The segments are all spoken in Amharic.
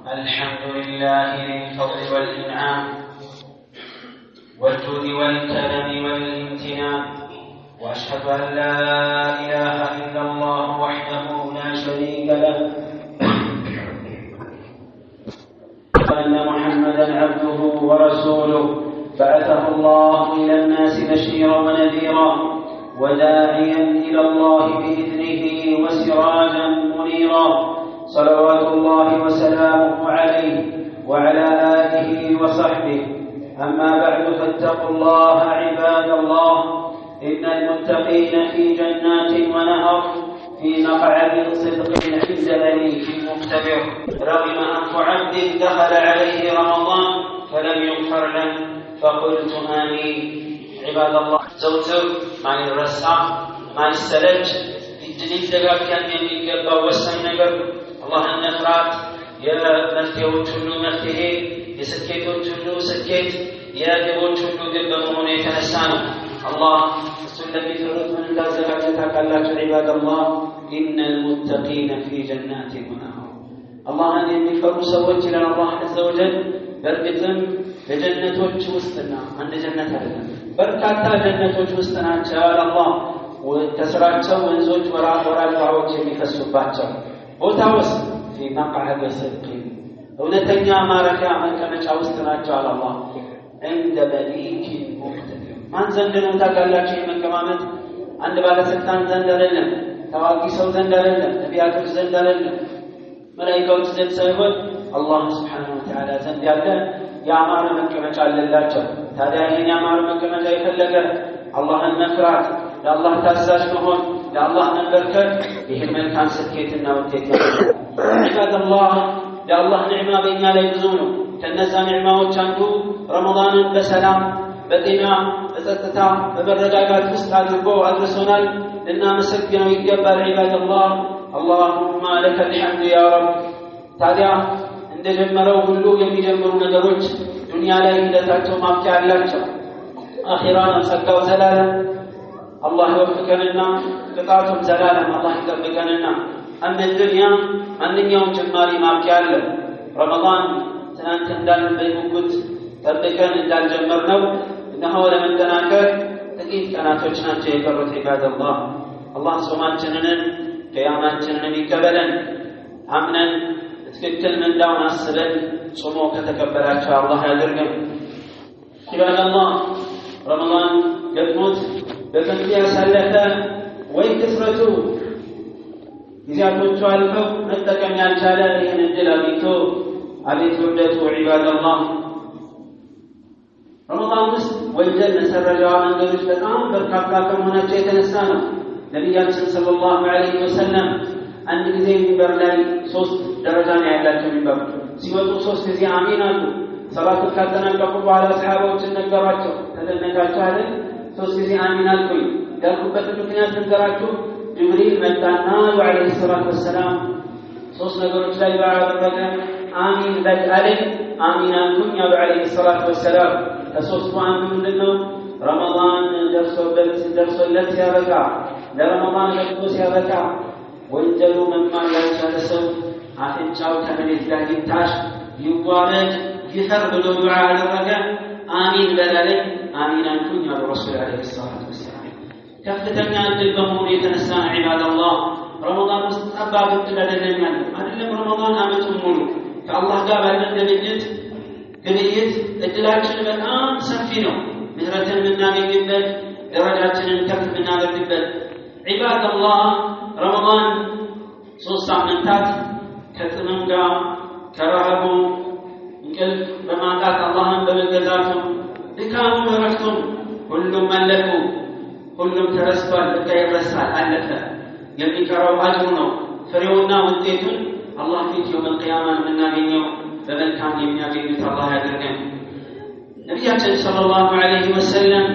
الحمد لله للفضل والإنعام والجود والكرم والامتنان، وأشهد أن لا إله إلا الله وحده لا شريك له، وأن محمدا عبده ورسوله بعثه الله إلى الناس بشيرا ونذيرا وداعيا إلى الله بإذنه وسراجا منيرا، صلوات الله وسلامه عليه وعلى آله وصحبه. أما بعد، فاتقوا الله عباد الله، إن المتقين في جنات ونهر في مقعد صدق عند مليك مقتدر. رغم أنف عبد دخل عليه رمضان فلم يغفر له فقلت آمين. عباد الله، زوتر ما يرسع ما يستلج الجليل دقاء كان يقبل وسن نقر الله النفرات يا مفتيوች ሁሉ መፍትሄ የስኬቶች ሁሉ ስኬት የግቦች ሁሉ ግብ በመሆኑ የተነሳ ነው። አላህ እሱን ለሚፈሩት ምን እንዳዘጋጀ ታውቃላችሁ? ዒባድ አላህ ኢነ ልሙተቂነ ፊ ጀናት ወነሃር። አላህን የሚፈሩ ሰዎች ይላል አላህ ዐዘ ወጀል በእርግጥም በጀነቶች ውስጥና አንድ ጀነት አይደለም በርካታ ጀነቶች ውስጥ ናቸው። አላህ ከስራቸው ወንዞች ወራጅ ውሃዎች የሚፈሱባቸው ቦታ ውስጥ في مقعد صدق እውነተኛ ማረፊያ መቀመጫ ውስጥ ናቸው። አላህ عند مليك مقتدر። ማን ዘንድ ነው ታውቃላችሁ? የመቀማመጥ አንድ ባለስልጣን ዘንድ አይደለም፣ ታዋቂ ሰው ዘንድ አይደለም፣ ነቢያቶች ዘንድ አይደለም፣ መላእክቶች ዘንድ ሳይሆን አላህ Subhanahu Wa Ta'ala ዘንድ ያለ ያማረ መቀመጫ አለላቸው። ታዲያ ይሄን ያማረ መቀመጫ የፈለገ አላህን መፍራት፣ ለአላህ ታዛዥ መሆን፣ ለአላህ መንበርከክ ይሄ መልካም ስኬትና ውጤት ነው። عباد الله، የአላህ ኒዕማ በእኛ ላይ ብዙ ነው። ከነዛ ኒዕማዎች አንዱ ረመዳንን በሰላም በጤና በጸጥታ በመረጋጋት ውስጥ አድርጎ አድርሶናል። ልናመሰግነው ይገባል። عباد الله، اللهم لك الحمد يا رب። ታዲያ እንደጀመረው ሁሉ የሚጀምሩ ነገሮች ዱንያ ላይ ሂደታቸው ማብቂያ አላቸው። አኺራ ነው ጸጋው ዘላለም አላህ ይወፍቀንና ቅጣቱም ዘላለም አላህ ይጠብቀንና أما الدنيا ማንኛውም ጅማሬ ማብቂያ አለው። ረመዳን ትናንት እንዳልን በጉጉት ጠብቀን እንዳልጀመርነው እነሆ ለመጠናቀቅ ጥቂት ቀናቶች ናቸው የቀሩት። عباد الله، አላህ ጾማችንን ቅያማችንን ይቀበለን። አምነን ትክክል ምንዳውን አስበን ጾሞ ከተቀበላቸው አላህ ያድርገን። عباد الله፣ ረመዳን ገጥሞት በከንቱ ያሳለፈ ወይ ክስረቱ ጊዜያቶቹ አልፈው መጠቀም ያልቻለ ይህን እድል አግኝቶ አቤት ውርደቱ። عباد الله፣ ረመዳን ውስጥ ወንጀል መሰረጃ መንገዶች በጣም በርካታ ከመሆናቸው የተነሳ ነው ነቢያችን ሰለላሁ ዐለይሂ ወሰለም አንድ ጊዜ ሚንበር ላይ 3 ደረጃ ነው ያላቸው። ሚንበር ሲወጡ 3 ጊዜ አሚን አሉ። ሰላቱ ካጠናቀቁ በኋላ ሰሃባዎችን ነገሯቸው። ተደነቃቸው አይደል? 3 ጊዜ አሚን አልኩኝ ያልኩበት ምክንያት ነገራችሁ። ጅብሪል መጣና ወዐለይሂ ሰላቱ ወሰላም 3 ነገሮች ላይ ባደረገ አሚን በቃለኝ። አሚን አልኩኝ ያ ወዐለይሂ ሰላቱ ወሰላም። ከሶስቱ አንዱ ምንድነው? ረመዳን ደርሶለት ሲያበቃ ለረመዳን ገብቶ ሲያበቃ ወንጀሉ መማር ያልቻለ ሰው አፍንጫው ከመሬት ጋር ይታሽ ይዋረድ ይፈር ብሎ ዱዓ አደረገ። አሚን በላለኝ። አሚን አልኩኝ ያ ረሱል ዐለይሂ ሰላቱ ወሰላም። ከፍተኛ እድል በመሆኑ የተነሳ عباد الله ረመዳን ውስጥ ጠባብ እድል አይደለም። ረመዳን ዓመቱን ሙሉ ከአላህ ጋር ባለን ግንኙነት እድላችን በጣም ሰፊ ነው። ምህረትን የምናገኝበት፣ ደረጃችንን ከፍ የምናደርግበት። عباد الله ረመዳን 3 ሳምንታት ከጥምም ጋር ከረሃቡ እንቅልፍ በማጣት አላህን በመገዛቱ ድካሙ በረፍቱም ሁሉም መለቁ። ሁሉም ተረስቷል። በቃ ይረሳል፣ አለፈ። የሚቀረው አጅሩ ነው። ፍሬውና ውጤቱን አላህ ፊት የውመል ቂያማ የምናገኘው በመልካም የሚያገኙት አላህ ያድርገን። ነቢያችን ሰለላሁ ዐለይሂ ወሰለም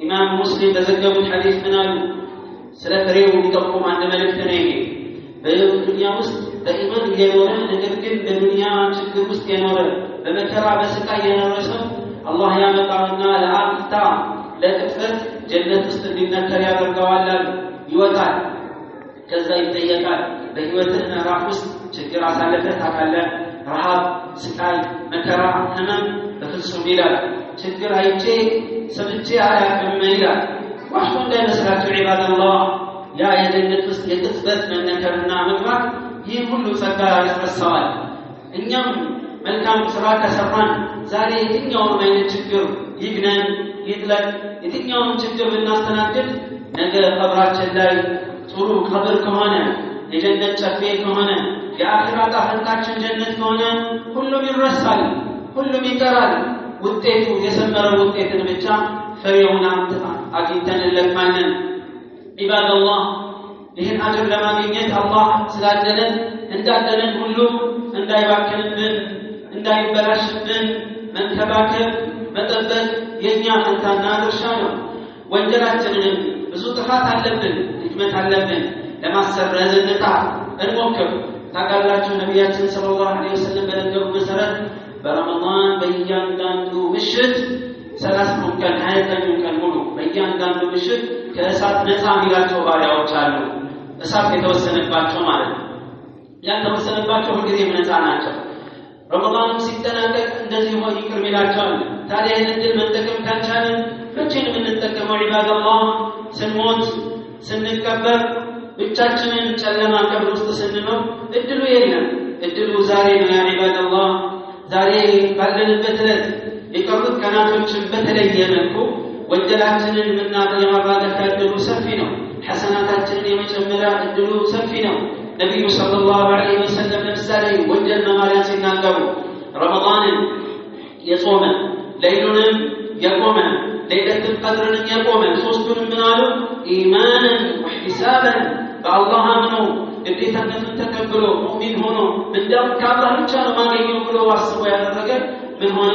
ኢማም ሙስሊም በዘገቡት ሐዲስ ምን አሉ? ስለ ፍሬው የሚጠቁም አንድ መልእክት ነው ይሄ። በዱንያ ውስጥ በኢማን የኖረ ነገር ግን በዱንያ ችግር ውስጥ የኖረ በመከራ በስቃይ የኖረ ሰው አላህ ያመጣውና ለአፍታ ለቅጽበት ጀነት ውስጥ እንዲነከር ያደርገዋል። ይወጣል፣ ከዛ ይጠየቃል። በህይወትህ ምዕራፍ ውስጥ ችግር አሳልፈህ ታውቃለህ? ረሃብ፣ ስቃይ፣ መከራ፣ ህመም በፍጹም ይላል ችግር አይቼ ሰምቼ አያውቅም ይላል። ዋሽቶ እንዳይመስላችሁ ዒባደላህ ያ የጀነት ውስጥ የቅጽበት መነከርና መግባት ይህ ሁሉ ጸጋ ያስረሳዋል። እኛም መልካም ስራ ከሰራን ዛሬ የትኛውንም አይነት ችግር ይግነን ይጥለቅ የትኛውንም ችግር ብናስተናግድ ነገ ቀብራችን ላይ ጥሩ ቀብር ከሆነ የጀነት ጨፌ ከሆነ የአኺራ ጣፈንታችን ጀነት ከሆነ ሁሉም ይረሳል፣ ሁሉም ይቀራል። ውጤቱ የሰመረው ውጤትን ብቻ ፍሬውን አግኝተን እንለቅማለን። ዒባደላህ ይህን አጅር ለማግኘት አላህ ስላደለን እንዳደለን ሁሉ እንዳይባክንብን እንዳይበላሽብን መንከባከብ መጠበቅ የኛ ፈንታና ድርሻ ነው። ወንጀላችንን ብዙ ጥፋት አለብን፣ ድክመት አለብን፣ ለማሰረዝ እንሞክር። ታውቃላችሁ ነቢያችን ሰለላሁ ዐለይሂ ወሰለም በነገሩ መሰረት በረመዳን በእያንዳንዱ ምሽት 30 ቀን 29 ቀን ሙሉ በእያንዳንዱ ምሽት ከእሳት ነፃ የሚላቸው ባሪያዎች አሉ። እሳት የተወሰነባቸው ማለት ነው። ያልተወሰነባቸው ሁልጊዜም ነፃ ናቸው። ረመዳን ሲጠናቀቅ እንደዚህ ሆይ ይቅር ይላቸዋል። ታዲያ ይህን ዕድል መጠቀም ካልቻለን መቼ ነው የምንጠቀመው? ዒባደላህ ስንሞት ስንቀበር ብቻችንን ጨለማ ቀብር ውስጥ ስንኖር እድሉ የለም። እድሉ ዛሬ ነው ያ ዒባደላህ። ዛሬ ባለንበት ዕለት የቀሩት ቀናቶችን በተለየ መልኩ ወንጀላችንን የማራገፊያ እድሉ ሰፊ ነው። ሐሰናታችንን የመጨመሪያ እድሉ ሰፊ ነው። ነቢዩ ሰለላሁ ዐለይሂ ወሰለም ለምሳሌ ወንጀል መማሪያ ሲናገሩ ረመዳንን የጾመ ለይሉንም የቆመ ለይለቱል ቀድርንም የቆመ ሶስቱንም ምን አሉ? ኢማንን ወሕቲሳበን በአላህ አምኖ ግዴታነቱን ተቀብሎ ሙእሚን ሆኖ እንደውም ከአላህ ብቻ ነው ማገኘው ብሎ አስቦ ያደረገ ምን ሆነ?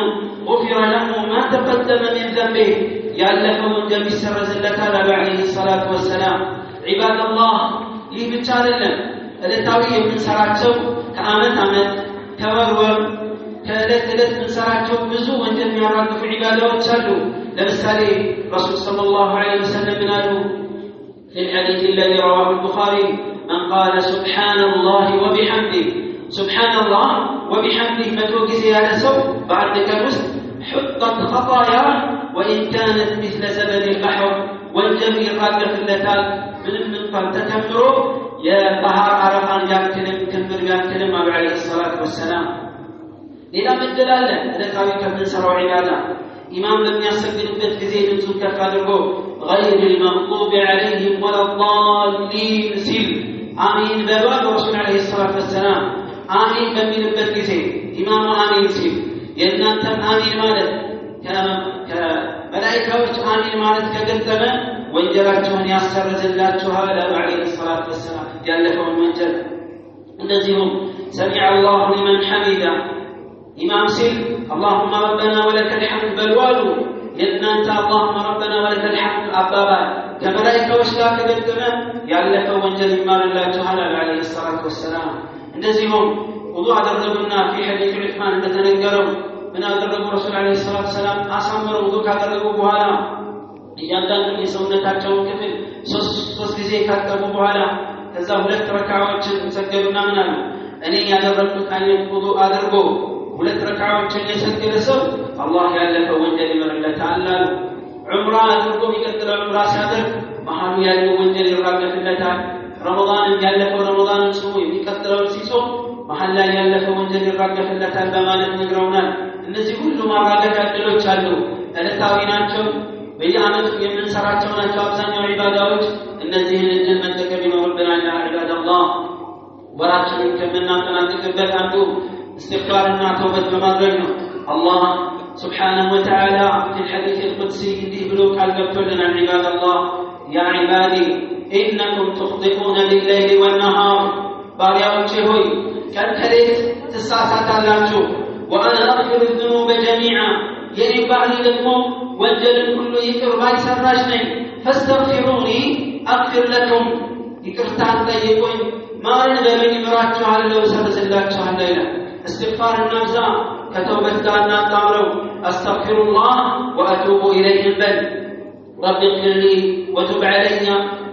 غفر له ما تقدم من ذنبه ያለፈው ወንጀል ይሰረዝለታል አሉ ዐለይሂ ሰላቱ ወሰላም። ዒባደላህ ይህ ብቻ አይደለም። ዕለታዊ የምንሰራቸው ከዓመት ዓመት ከወር ወር ከዕለት ዕለት የምንሰራቸው ብዙ ወንጀል የሚያራግፉ ዒባዳዎች አሉ። ለምሳሌ ረሱል ሰለላሁ ዐለይሂ ወሰለም ምን አሉ? في الحديث الذي رواه البخاري من قال سبحان الله وبحمده سبحان الله وبحمده متوجز على سو بعد كنوس حطت خطايا وإن كانت مثل زبد البحر والجميع قد فلتال من قد تكمروا يا طهار عرفان يأكلم كمر يأكلم عليه الصلاة والسلام. إلى من دلالة ذكاوي كمن سروا عبادة إمام لم يسجد التفكزي من سكة قادرقو غير المغضوب عليهم ولا الضالين سل آمين بابا ورسول عليه الصلاة والسلام آمين بمن التفكزي إمام آمين سل ينانتم آمين مالت كملائكة آمين مالت كقدمة وانجلاتهم ياسر زلاتها لا عليه الصلاة والسلام يالفهم المنجل الذين سمع الله لمن حمده إمام سل اللهم ربنا ولك الحمد بل والو ينانت اللهم ربنا ولك الحمد أبابا كملائكة وشلاك قدمة يالفهم وانجل إمام الله تعالى عليه الصلاة والسلام الذين وضوع دربنا في حديث عثمان تتنقروا من أدرب رسول عليه الصلاة والسلام أصمر وضوك أدربوا بوالا እያንዳንዱ የሰውነታቸውን ክፍል ሶስት ጊዜ ካጠቡ በኋላ ከዛ ሁለት ረካዓዎችን ሰገዱና ምን አሉ? እኔ ያደረኩት አይነት ውዱእ አድርጎ ሁለት ረካዓዎችን የሰገደ ሰው አላህ ያለፈው ወንጀል ይምርለታል አሉ። ዑምራ አድርጎ የሚቀጥለው ዑምራ ሲያደርግ መሀሉ ያለው ወንጀል ይራገፍለታል። ረመዳን ያለፈው ረመዳንን ጾሙ የሚቀጥለውን ሲጾም መሀል ላይ ያለፈው ወንጀል ይራገፍለታል በማለት ነግረውናል። እነዚህ ሁሉ ማራገፊያ ዕድሎች አሉ። ዕለታዊ ናቸው። በየዓመቱ የምንሰራቸው ናቸው። አብዛኛው ዒባዳዎች እነዚህን ዕድል መጠቀም ይኖርብናል። ያ ዒባደላህ ወራችንን ከምናጠናቅቅበት አንዱ استغفارنا توبة بمدرج الله سبحانه وتعالى في الحديث القدسي انده بلوك القبت لنا عباد الله يا عبادي إنكم تخطئون بالليل والنهار بارياء شهوي كان كريت تساسات اللاتو وأنا أغفر الذنوب جميعا يلي بعلي لكم وجل كل يكر باي سراجني فاستغفروني أغفر لكم يكرتان ليكم ما رنبا من مراتشو على لو سرزلاتشو على الليلة استغفار النفساء كتوبة كاننا تعملوا أستغفر الله وأتوب إليه البل رب اغفر لي وتب علي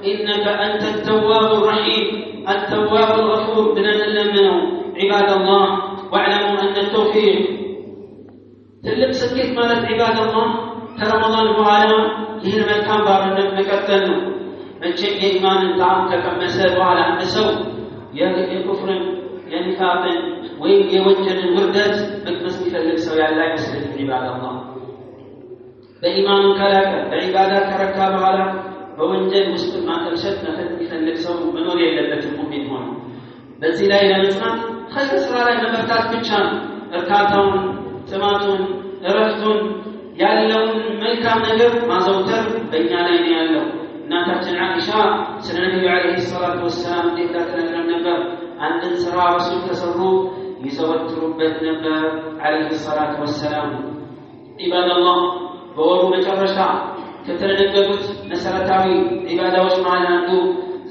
إنك أنت التواب الرحيم التواب الغفور بنا لمنه عباد الله واعلموا أن التوفيق تلك سكت مالت عباد الله كرمضان بوالا ይህን መልካም ባርነት መቀጠል ነው መቼም የኢማንን ጣዕም ከቀመሰ በኋላ አንድ ሰው የኩፍርን የኒፋቅን ወይም የወንጀልን ውርደት መቅመስ የሚፈልግ ሰው ያለ አይመስልም ዒባድ አላህ በኢማኑ ከላቀ በዒባዳ ከረካ በኋላ በወንጀል ውስጥ ማጠልሸት መፈት የሚፈልግ ሰው መኖር የለበትም ሙእሚን ሆኖ በዚህ ላይ ለመጽናት ኸይር ስራ ላይ መበርታት ብቻ ነው እርካታውን ጥማቱን እረፍቱን ያለውን መልካም ነገር ማዘውተር በእኛ ላይ ነው ያለው እናታችን ዓኢሻ ስለ ነብዩ አለይሂ ሰላቱ ወሰላም እንደተነገረን ነበር አንድን ስራ ረሱል ተሰሩ ይዘወትሩበት ነበር አለይሂ ሰላቱ ወሰላም ዒባድ አላህ በወሩ መጨረሻ ከተደነገጉት መሰረታዊ ዒባዳዎች መሃል አንዱ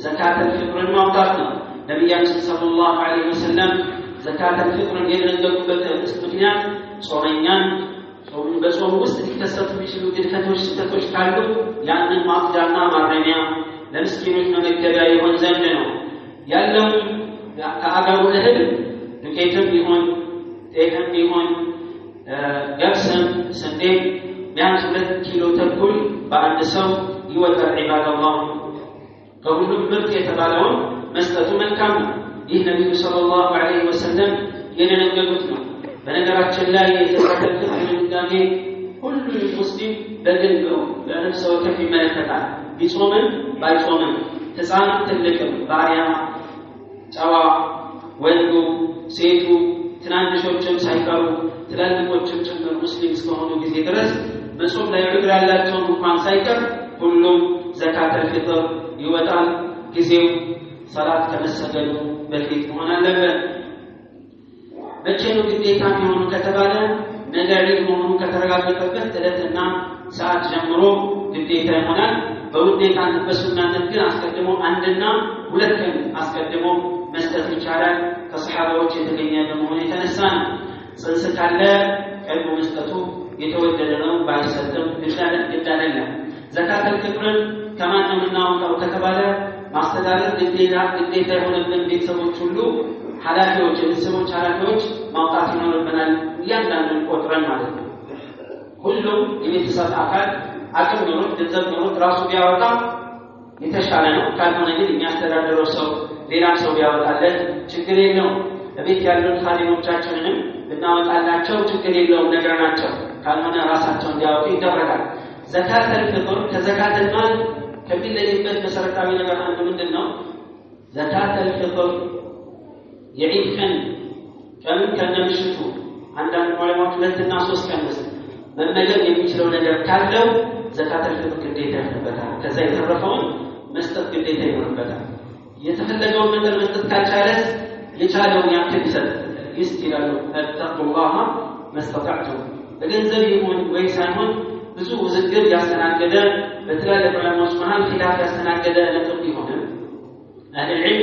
ዘካተል ፊጥርን ማውጣት ነው ነብያችን ሰለላሁ ዐለይሂ ወሰለም ዘካተል ፊጥርን የደነገጉበት ምክንያት ጾመኛን በጾም ውስጥ ሊከሰቱ የሚችሉ ግድፈቶች ስህተቶች ካሉ ያንን ማጽጃና ማረሚያ ለምስኪኖች መመገቢያ ይሆን ዘንድ ነው ያለው ከአገሩ እህል ዱቄትም ቢሆን ጤፍም ቢሆን ገብስም ስንዴም ቢያንስ 2 ኪሎ ተኩል በአንድ ሰው ይወጣል ዒባድ አላህ ከሁሉም ምርጥ የተባለውን መስጠቱ መልካም ነው ይህ ነቢዩ ሰለላሁ ዐለይሂ ወሰለም የደነገጉት ነው በነገራችን ላይ የተሰጠው ድንጋጌ ሁሉም ሙስሊም በግልጽ በነፍስ ወከፍ ይመለከታል ቢጾምም ባይጾምም ህፃን ትልቅም ባሪያ ጨዋ ወንዱ ሴቱ ትናንሾችም ሳይቀሩ ትላልቆችም ጭምር ሙስሊም እስከሆኑ ጊዜ ድረስ በጾም ላይ ዑድር ያላቸው እንኳን ሳይቀር ሁሉም ዘካተል ፊጥር ይወጣል ጊዜው ሰላት ከመሰገዱ በፊት መሆን አለበት መቼ ነው ግዴታ የሚሆኑ ከተባለ ነገ ዒድ መሆኑ ከተረጋገጠበት ዕለትና ሰዓት ጀምሮ ግዴታ ይሆናል በውዴታ በሱናነት ግን አስቀድሞ አንድና ሁለት ቀን አስቀድሞ መስጠት ይቻላል ከሰሃባዎች የተገኘ በመሆኑ የተነሳ ነው ጽንስ ካለ ቀድሞ መስጠቱ የተወደደ ነው ባይሰጥም ግድ አይደለም ዘካተል ፊጥርን ከማን ነው የምናወጣው ከተባለ ማስተዳደር ግዴታ የሆነብን ቤተሰቦች ሁሉ ኃላፊዎች የቤተሰቦች ኃላፊዎች ማውጣት ይኖርብናል እያንዳንዱን ቆጥረን ማለት ነው ሁሉም የቤተሰብ አካል አቅም ኖሮት ገንዘብ ኖሮት ራሱ ቢያወጣ የተሻለ ነው ካልሆነ ግን የሚያስተዳድረው ሰው ሌላም ሰው ቢያወጣለት ችግር የለውም በቤት ያሉት ኻዲሞቻችንንም ብናወጣላቸው ችግር የለውም ነገርናቸው ካልሆነ ራሳቸው እንዲያወጡ ይደረጋል ዘካተል ፊጥር ከዘካተል ማል ከሚለይበት መሰረታዊ ነገር አንዱ ምንድነው ዘካተል ፊጥር የዒድ ቀን ከነምሽቱ አንዳንድ ዑለማዎች 2 እና 3 ቀን ውስጥ መመገብ የሚችለው ነገር ካለው ዘካተል ፊጥር ግዴታ ይሆንበታል ከዛ የተረፈውን መስጠት ግዴታ ይሆንበታል የተፈለገውን ነገር መስጠት ካልቻለስ የቻለውን ያክል ይስጥላሉ ተጠቁላህ መስተጣዕቱ በገንዘብ ይሁን ወይ ሳይሆን ብዙ ውዝግብ ያስተናገደ በተለያዩ ዑለማዎች መሃል ኺላፍ ያስተናገደ ነጥብ ቢሆንም አህል ዒልም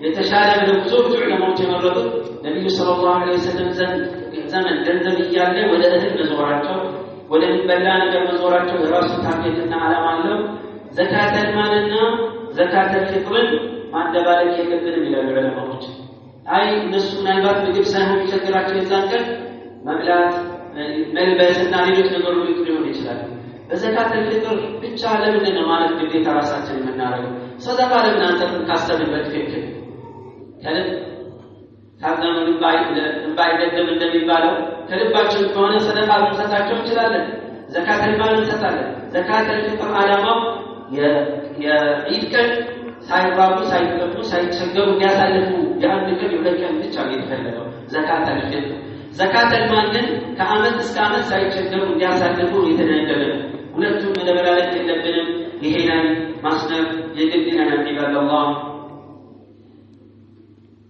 የተሻለ ብዙ ዑለማዎች የመረጡት ነብዩ ሰለላሁ ዐለይሂ ወሰለም ዘመን ገንዘብ እያለ ወደ እህል መዞራቸው ወደ ሚበላ ነገር መዞራቸው የራሱ ታርጌትና ዓላማ አለው ዘካተል ማልና ዘካተል ፊጥርን ማደባለቅ የለብንም ይላሉ ዑለማዎች አይ እነሱ ምናልባት ምግብ ሳይሆን የሚቸግራቸው የዛን ቀን መብላት መልበስና ሌሎች ነገሮች ሊሆን ይችላል በዘካተል ፊጥር ብቻ ለምንድን ነው ማለት ግዴታ ራሳችን የምናደርገው ሰደቃ ለምን አንተን ካሰብበት ፍቅር ከልብ ታዛኑ ባይደደም እንደሚባለው ከልባችን ከሆነ ሰደቃ ልንሰጣቸው እንችላለን ዘካተል ማል እንሰጣለን ዘካተል ፊጥር ዓላማው የዒድ ቀን ሳይራቡ ሳይጠጡ ሳይቸገሩ ያሳልፉ የአንድ ቀን የሁለት ቀን ብቻ ነው የተፈለገው ዘካተል ፊጥር ዘካተል ማል ግን ከዓመት እስከ ዓመት ሳይቸገሩ ያሳልፉ የተደነገገ ሁለቱም መደበላለቅ የለብንም ይሄ ላይ ማስነፍ የግድ ይለናል ዒባድ አላህ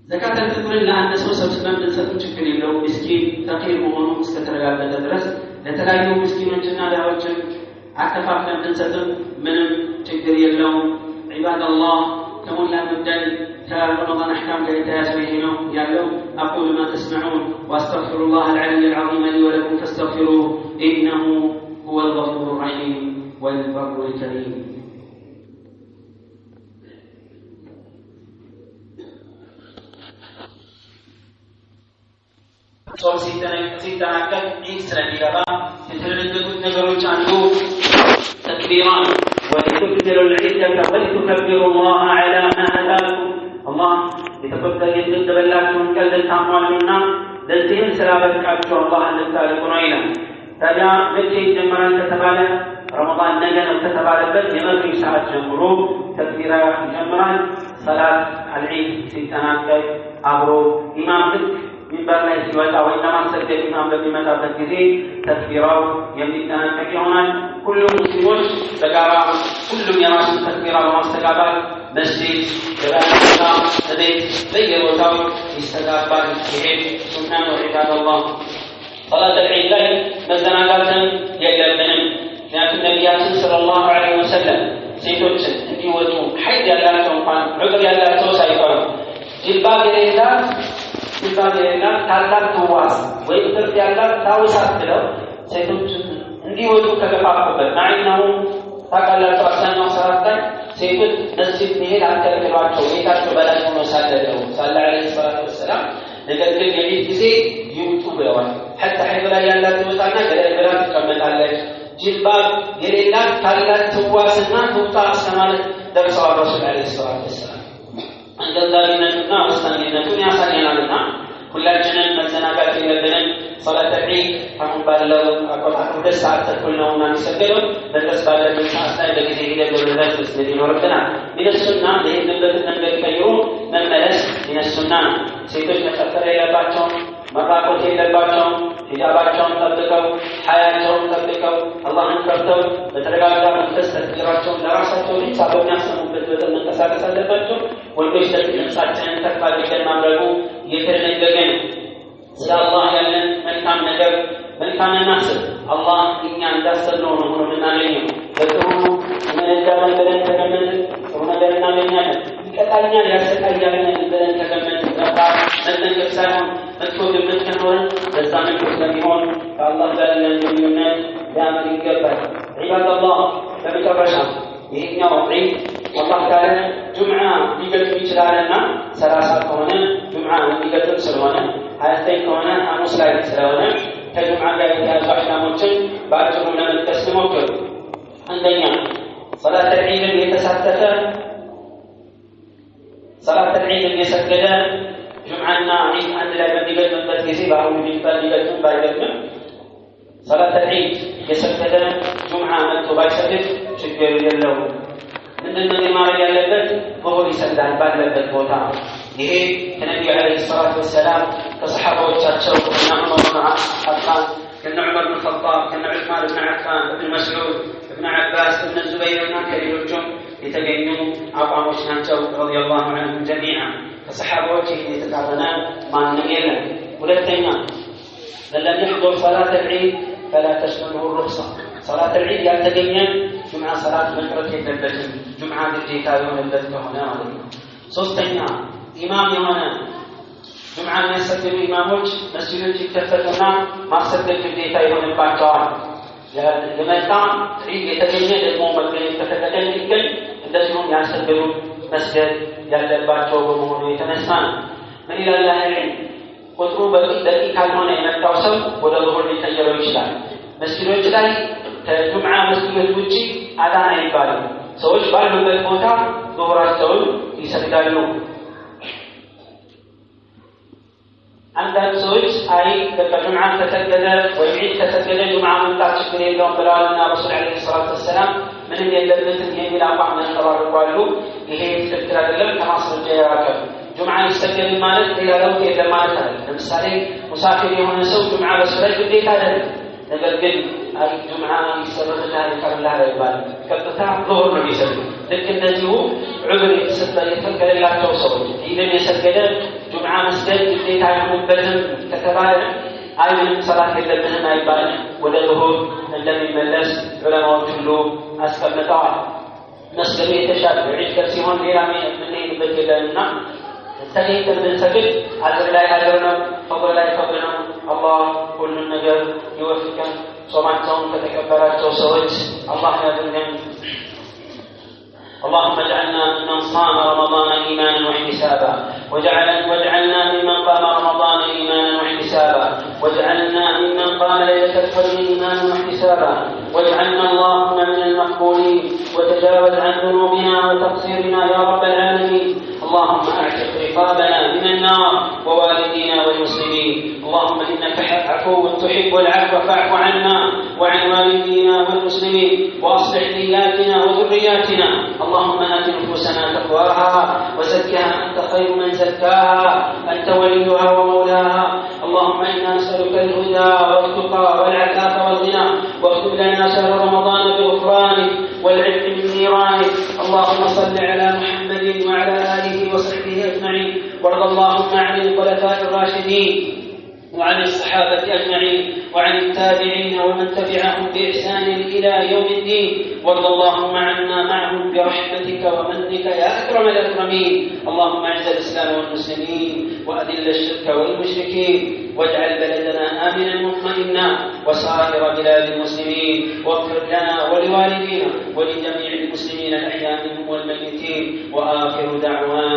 ዘካተል ፊጥርን ለአንድ ሰው ሰብስበን ብንሰጥ ችግር የለውም ምስኪን ፈቂር መሆኑ እስከተረጋገጠ ድረስ ለተለያዩ ምስኪኖችና ድሃዎችን አከፋፍለን ብንሰጥም ምንም ችግር የለውም ዒባድ አላህ ከሞላ ጎደል كرمضان أحكام كالتياس بينه يعلم أقول ما تسمعون وأستغفر الله العلي العظيم لي ولكم فاستغفروه إنه هو الغفور الرحيم والبر الكريم ጾም ሲጠናቀቅ ዒድ ስለሚገባ የተደነገጉት ነገሮች አንዱ ተክቢራን ولتكبروا العدة ولتكبروا الله على ما هداكم الله የተበላችሁን ቀልድ ታሟሉና ለዚህም ስላበቃችሁ አላህ እንድታልቁ ነው ይላል። ታዲያ መቼ ይጀምራል ከተባለ ረመዳን ነገ ነው ከተባለበት የመግሪብ ሰዓት ጀምሮ ተክቢራ ይጀምራል። ሰላት አልዒድ ሲጠናቀቅ አብሮ ኢማም ልክ ሚንበር ላይ ሲወጣ ወይም ለማሰገድ ኢማም በሚመጣበት ጊዜ ተክቢራው የሚጠናቀቅ ይሆናል። ሁሉም ሙስሊሞች በጋራ ሁሉም የራሱን ተክቢራ በማስተጋባት መስጂድ፣ ገበያ፣ ቤት በየቦታው ይስተጋባል። ይሄ ሱና ነው። ዒባደላህ ሰላት አልዒድ ላይ መዘናጋትን የለብንም። ምክንያቱም ነቢያችን ሰለላሁ ዐለይሂ ወሰለም ሴቶችን እንዲወጡ ሐይድ ያላቸው እንኳን ዑድር ያላቸው ሳይቀሩ ጅልባብ የሌላት ታላቅ ትዋስ ወይም ጥርት ያላት ታውሳት ብለው ሴቶችን እንዲወጡ ከገፋፉበት ማዕናው ታውቃላችሁ። አብዛኛው ሰላት ላይ ሴቶች መስጂድ መሄድ አልከለከሏቸው ቤታቸው በላይ ሆኖ ሳለ ዐለይሂ ሰላቱ ወሰላም ነገር ግን የዒድ ጊዜ ይውጡ ብለዋል። ሐታ ሐይድ ላይ ያላት ትወጣና ገደል ብላ ትቀመጣለች። ጅልባብ የሌላት ታላቅ ትዋስና ትውጣ እስከማለት ደርሰዋል ረሱል ዐለይሂ ሰላቱ ወሰላም። አንገዛሪነቱና ወሳኝነቱን ያሳየናልና ሁላችንም መዘናጋት የለብንም። ሰላት ዒድ አሁን ባለው አቆጣጠር 2 ሰዓት ተኩል ነውና የሚሰገደው በደስ ባለበት ሰዓት ላይ በጊዜ ሂደት ወደዛች መስገድ ይኖርብናል። ሚነሱና ለሄድንበትን መንገድ ቀይሮ መመለስ ሚነሱና ሴቶች መጨፈር የለባቸውም፣ መራቆት የለባቸውም። ሂጃባቸውን ጠብቀው ሐያቸውን ጠብቀው አላህን ፈርተው በተረጋጋ መንፈስ ተክቢራቸውን ለራሳቸው ብቻ በሚያሰሙበት በጣም መንቀሳቀስ አለባቸው። ወንዶች ድምፃችንን ከፍ አድርገን ማድረጉ የተደነገገ ነው። ስለ አላህ ያለን መልካም ነገር መልካም እናስብ። አላህ እኛ እንዳሰብነው ነው ሆኖ የምናገኘው። በጥሩ እንነጋለን ብለን ተገመትን ጥሩ ነገር እናገኛለን። ይቀጣኛል ያሰቃያለን ብለን ተገመትን መጠንቀቅ ሳይሆን መጥፎ ግምት ከኖረን በዛ መልኩ ስለሚሆን ከአላህ ጋር ያለን ግንኙነት ሊያምር ይገባል። ዒባደላህ በመጨረሻ ይህኛው ዒድ አላህ ካለ ጁምዓ ሊገጥም ይችላልና 30 ከሆነ ጁምዓ ሊገጥም ስለሆነ 29 ከሆነ ሐሙስ ላይ ስለሆነ ከጁምዓ ጋር የተያዙ አሕካሞችን በአጭሩ ለመጥቀስ እንሞክር። አንደኛ ሰላት አልዒድን የተሳተፈ ሰላት አልዒድን የሰገደ ጁምዓና ዒድ አንድ ላይ በሚገጥምበት ጊዜ በአሁኑ ቢባል ሊገጥም ባይገጥምም ሰላት አልዒድ የሰገደ ጁምዓ መጥቶ ባይሰግድ ችግር የለውም። ምንድነው ማድረግ ያለበት? ዙሁር ይሰግዳል ባለበት ቦታ። ይሄ ከነቢዩ ዐለይሂ ሰላቱ ወሰላም ከሰሓባዎቻቸው ከነ ዑመር ብን ዐፋን ከነ ዑመር ብን ኸጣብ ከነ ዑስማን ብን ዐፋን እብን መስዑድ እብን ዐባስ እብን ዙበይርና ከሌሎቹም የተገኙ አቋሞች ናቸው ረዲየላሁ ዐንሁም ጀሚዓ። ከሰሓባዎች ይህን የተቃረነ ማንም የለም። ሁለተኛ ለም የሕضር ሰላት አልዒድ ፈላ ተሽመልሁ ሩኽሳ። ሰላት አልዒድ ያልተገኘ ጁምዓ ሰላት መቅረት የለበትም፣ ጁምዓ ግዴታ የሆነበት ከሆነ ማለት ነው። ሶስተኛ ኢማም የሆነ ጁምዓ የሚያሰግዱ ኢማሞች መስጂዶች ይከፈቱና ማሰገድ ግዴታ ይሆንባቸዋል። የመጣ ዒድ የተገኘ ደግሞ መገኘት ከፈለገ ሊገኝ እንደዚሁም ያልሰገዱ መስገድ ያለባቸው በመሆኑ የተነሳ ነው። ምን ይላል አህል ቁጥሩ በቂ ካልሆነ የመጣው ሰው ወደ ዙሁር ሊቀየረው ይችላል። መስጊዶች ላይ ከጁምዓ መስጊዶች ውጪ አዳን አይባልም። ሰዎች ባሉበት ቦታ ዙሁራቸውን ይሰግዳሉ። አንዳንድ ሰዎች አይ በጁምዓ ተሰገደ ወይ ዒድ ተሰገደ ጁምዓ መምጣት ችግር የለውም ብለዋልና ረሱል ዐለይሂ ሰላቱ ወሰላም ምንም የለበትም የሚል አቋም ያንጸባርቃሉ። ይሄ ትክክል አይደለም፣ ከማስረጃ የራቀ ጁምዓ ይሰገድ ማለት ሌላ ለውጥ የለም ማለት አይደለም። ለምሳሌ ሙሳፊር የሆነ ሰው ጁምዓ በሰላት ግዴታ አይደለም። ነገር ግን አይ ጁምዓ ይሰረዝልሃል ይቀርልሃል አይባልም። ቀጥታ ዙሁር ነው የሚሰግዱ። ልክ እንደዚሁ ዑዝር የተፈቀደላቸው ሰዎች ዒድን የሰገደ ጁምዓ መስገድ ግዴታ አይሆንበትም ከተባለ አይ ምንም ሰላት የለብንም አይባልም። ወደ ዙሁር እንደሚመለስ ዑለማዎች ሁሉ አስቀምጠዋል። መስገዱ የተሻለ ዒድ ሲሆን ሌላ የምንሄድበት የለምና ተገኝተን ብንሰግድ አጅር ላይ አጅር ነው፣ ፈضል ላይ ፈضል ነው። አላህ ሁሉን ነገር ይወፍቀን። ጾማቸውን ከተቀበላቸው ሰዎች አላህ ያድርገን። اللهم اجعلنا ممن صام رمضان إيمانا واحتسابا واجعلنا ممن قام رمضان إيمانا واحتسابا حسابا، واجعلنا ممن قام ليلة القدر إيمانا واحتسابا، واجعلنا اللهم من المقبولين، وتجاوز عن ذنوبنا وتقصيرنا يا رب العالمين. اللهم اعتق رقابنا من النار ووالدينا والمسلمين. اللهم انك عفو تحب العفو فاعف عنا وعن والدينا والمسلمين، واصلح نياتنا وذرياتنا. اللهم ات نفوسنا تقواها وزكها انت خير من زكاها، انت وليها ومولاها. اللهم انا نسالك الهدى والتقى والعفاف والغنى، واكتب لنا شهر رمضان بغفرانك والعتق من نيرانك. اللهم صل على محمد وعلى آله وصحبه أجمعين، وارض اللهم عن الخلفاء الراشدين وعن الصحابة أجمعين وعن التابعين ومن تبعهم بإحسان إلى يوم الدين، وارض اللهم عنا معهم برحمتك ومنك يا أكرم الأكرمين. اللهم أعز الإسلام والمسلمين وأذل الشرك والمشركين، واجعل بلدنا آمنا مطمئنا وسائر بلاد المسلمين، واغفر لنا ولوالدينا ولجميع المسلمين الأحياء منهم والميتين. وآخر دعوانا